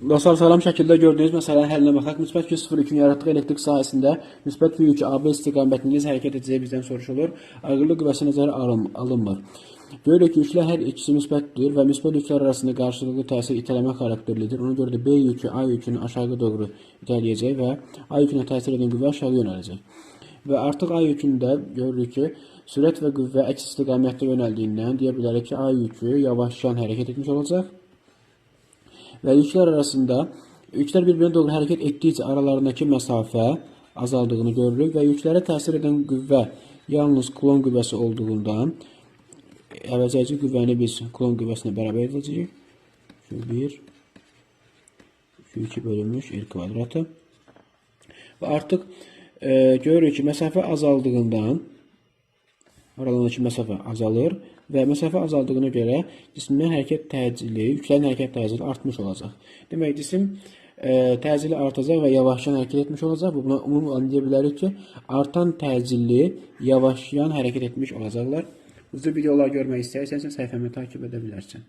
Dostlar, salam şəkildə gördüyünüz məsələnin həllinə baxaq. Müsbət yük 0,2 yaratdığı elektrik sahəsində müsbət yük AB istiqamətində hərəkət edəcəyi bizdən soruşulur. Ağırlıq qüvvəsi nəzərə alınmır. Görürük ki, yüklər hər ikisi müsbətdir və müsbət yüklər arasında qarşılıqlı təsir itələmə xarakterlidir. Ona görə də B yükü A yükünü aşağı doğru itələyəcək və A yükünə təsir edən qüvvə aşağı yönələcək. Və artıq A yükündə görürük ki, sürət və qüvvə əks istiqamətdə yönəldiyindən deyə bilərik ki, A yükü yavaşcan hərəkət etmiş olacaq. Və yüklər arasında, yüklər bir-birinə doğru hərəkət etdikcə aralarındakı məsafə azaldığını görürük və yüklərə təsir edən qüvvə yalnız Kulon qüvvəsi olduğundan əvəzedici qüvvəni biz Kulon qüvvəsinə bərabər edəcəyik. Q1 Q2 bölünmüş R kvadratı. Və artıq görürük ki, məsafə azaldığından aralarındakı məsafə azalır və məsafə azaldığına görə cismin hərəkət təcili, yüklərin hərəkət təcili artmış olacaq. Demək, cisim təcili artacaq və yavaşcan hərəkət etmiş olacaq. Buna ümumi deyə bilərik ki, artan təcilli yavaşcan hərəkət etmiş olacaqlar. Uzun videolar görmək istəyirsən, səhifəmi takip edə bilərsən.